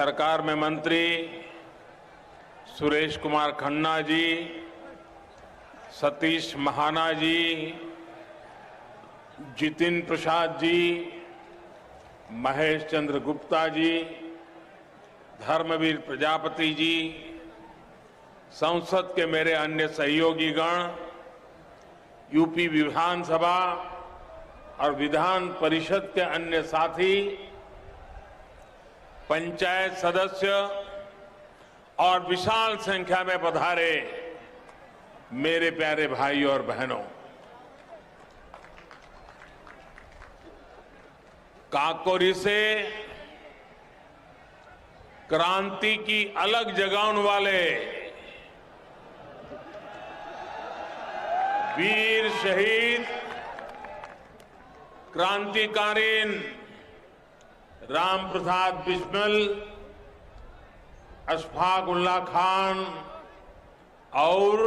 सरकार में मंत्री सुरेश कुमार खन्ना जी, सतीश महाना जी, जितिन प्रसाद जी, महेश चंद्र गुप्ता जी, धर्मवीर प्रजापति जी, संसद के मेरे अन्य सहयोगीगण, यूपी विधानसभा और विधान परिषद के अन्य साथी, पंचायत सदस्य और विशाल संख्या में पधारे मेरे प्यारे भाई और बहनों, काकोरी से क्रांति की अलग जगाने वाले वीर शहीद क्रांतिकारीन राम प्रसाद बिस्मिल, अशफाक उल्लाह खान और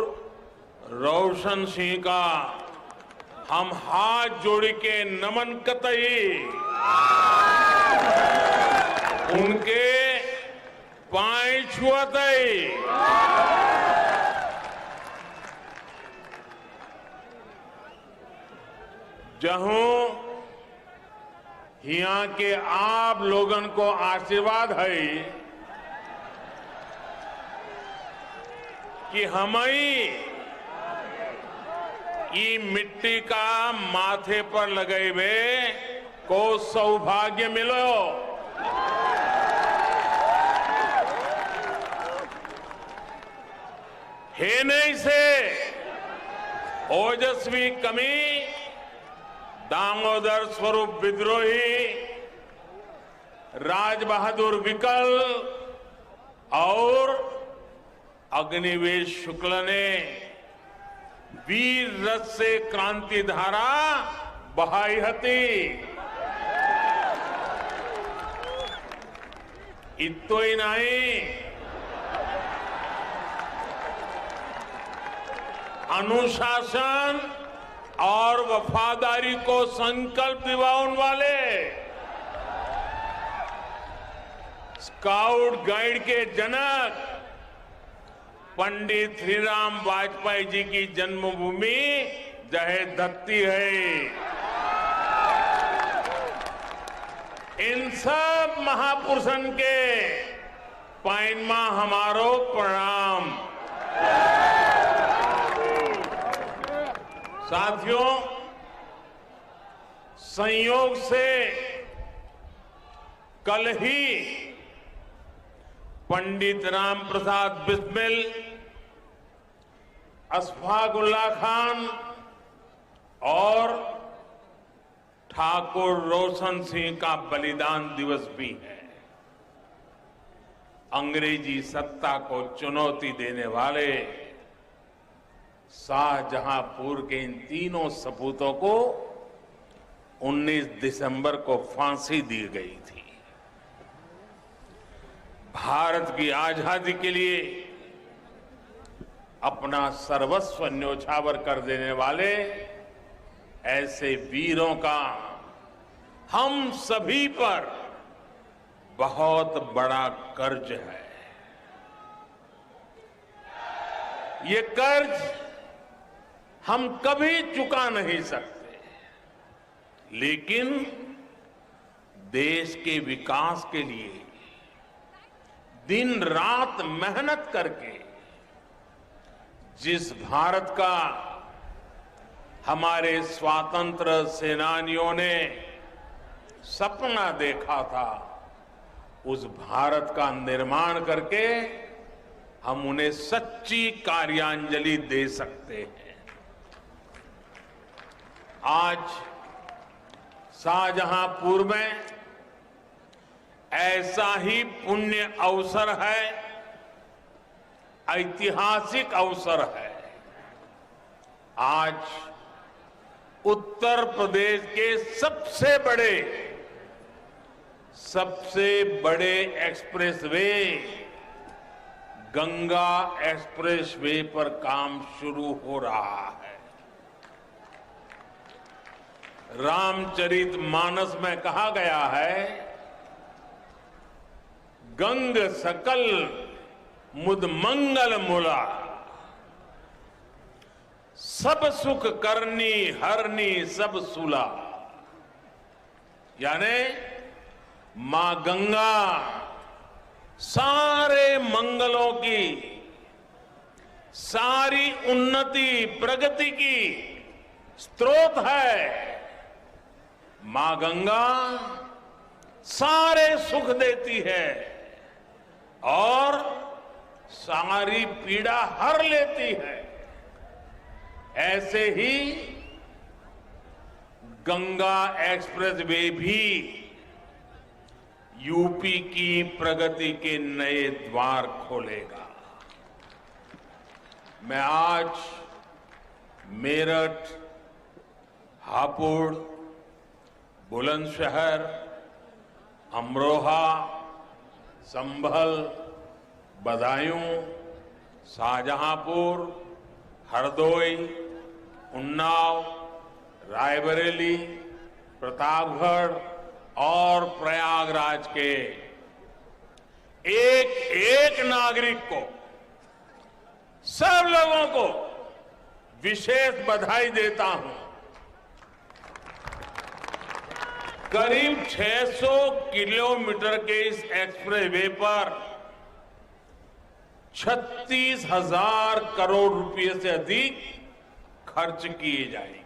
रोशन सिंह का हम हाथ जोड़ के नमन कतई उनके पांव छुअतई। जहूं यहाँ के आप लोगन को आशीर्वाद है कि हमें ई मिट्टी का माथे पर लगे हुए को सौभाग्य मिलो। हे नहीं से ओजस्वी कमी दामोदर स्वरूप विद्रोही, राज बहादुर विकल और अग्निवेश शुक्ल ने वीर रस से क्रांति धारा बहाई हती। इतो ही नहीं, अनुशासन और वफादारी को संकल्प दिवाने वाले स्काउट गाइड के जनक पंडित श्रीराम वाजपेयी जी की जन्मभूमि जहे धरती है। इन सब महापुरुषन के पैनमा हमारो प्रणाम। साथियों, संयोग से कल ही पंडित राम प्रसाद बिस्मिल, अशफाक उल्लाह खान और ठाकुर रोशन सिंह का बलिदान दिवस भी है। अंग्रेजी सत्ता को चुनौती देने वाले शाहजहांपुर के इन तीनों सपूतों को 19 दिसंबर को फांसी दी गई थी। भारत की आजादी के लिए अपना सर्वस्व न्योछावर कर देने वाले ऐसे वीरों का हम सभी पर बहुत बड़ा कर्ज है। ये कर्ज हम कभी चुका नहीं सकते, लेकिन देश के विकास के लिए दिन रात मेहनत करके जिस भारत का हमारे स्वातंत्र सेनानियों ने सपना देखा था, उस भारत का निर्माण करके हम उन्हें सच्ची कार्यांजलि दे सकते हैं। आज शाहजहांपुर में ऐसा ही पुण्य अवसर है, ऐतिहासिक अवसर है। आज उत्तर प्रदेश के सबसे बड़े एक्सप्रेसवे गंगा एक्सप्रेसवे पर काम शुरू हो रहा है। रामचरितमानस में कहा गया है, गंग सकल मुद मंगल मूला, सब सुख करनी हरनी सब सूला। यानी मां गंगा सारे मंगलों की, सारी उन्नति प्रगति की स्रोत है। मां गंगा सारे सुख देती है और सारी पीड़ा हर लेती है। ऐसे ही गंगा एक्सप्रेस वे भी यूपी की प्रगति के नए द्वार खोलेगा। मैं आज मेरठ, हापुड़, बुलंदशहर, अमरोहा, संभल, बदायूं, शाहजहांपुर, हरदोई, उन्नाव, रायबरेली, प्रतापगढ़ और प्रयागराज के एक एक नागरिक को, सब लोगों को विशेष बधाई देता हूं। करीब 600 किलोमीटर के इस एक्सप्रेस वे पर 36,000 करोड़ रुपए से अधिक खर्च किए जाएंगे।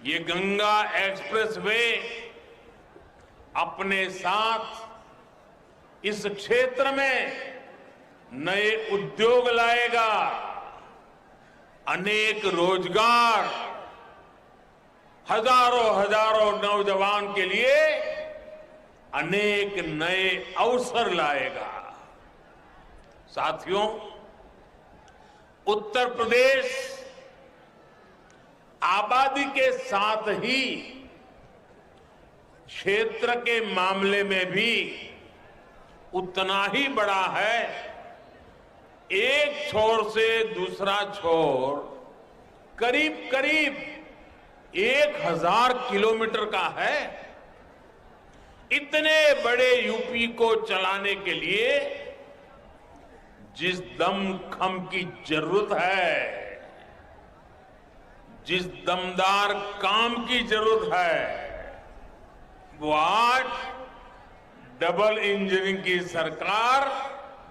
ये गंगा एक्सप्रेस वे अपने साथ इस क्षेत्र में नए उद्योग लाएगा, अनेक रोजगार, हजारों नौजवान के लिए अनेक नए अवसर लाएगा। साथियों, उत्तर प्रदेश आबादी के साथ ही क्षेत्र के मामले में भी उतना ही बड़ा है। एक छोर से दूसरा छोर करीब करीब 1000 किलोमीटर का है। इतने बड़े यूपी को चलाने के लिए जिस दमखम की जरूरत है, जिस दमदार काम की जरूरत है, वो आज डबल इंजन की सरकार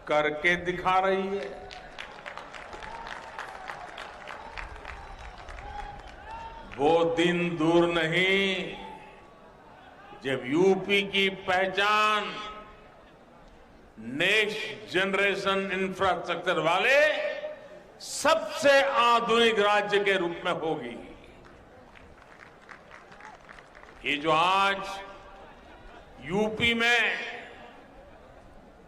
करके दिखा रही है। वो दिन दूर नहीं जब यूपी की पहचान नेक्स्ट जनरेशन इंफ्रास्ट्रक्चर वाले सबसे आधुनिक राज्य के रूप में होगी। ये जो आज यूपी में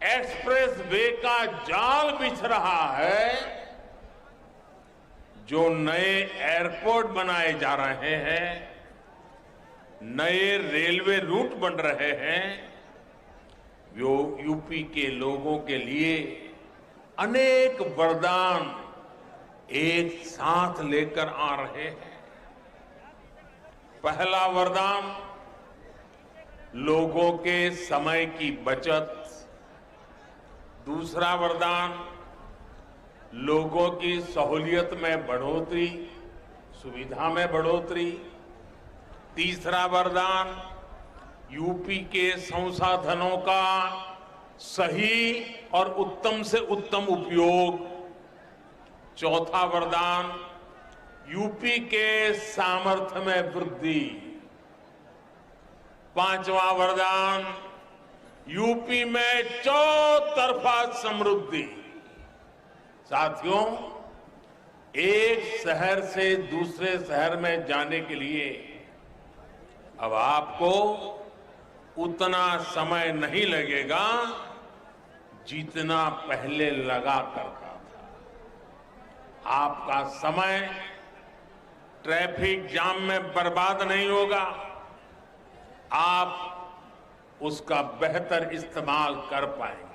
एक्सप्रेस वे का जाल बिछ रहा है, जो नए एयरपोर्ट बनाए जा रहे हैं, नए रेलवे रूट बन रहे हैं, वो यूपी के लोगों के लिए अनेक वरदान एक साथ लेकर आ रहे हैं। पहला वरदान लोगों के समय की बचत, दूसरा वरदान लोगों की सहूलियत में बढ़ोतरी, सुविधा में बढ़ोतरी, तीसरा वरदान यूपी के संसाधनों का सही और उत्तम से उत्तम उपयोग, चौथा वरदान यूपी के सामर्थ्य में वृद्धि, पांचवा वरदान यूपी में चौतरफा समृद्धि। साथियों, एक शहर से दूसरे शहर में जाने के लिए अब आपको उतना समय नहीं लगेगा जितना पहले लगा करता था। आपका समय ट्रैफिक जाम में बर्बाद नहीं होगा, आप उसका बेहतर इस्तेमाल कर पाएंगे।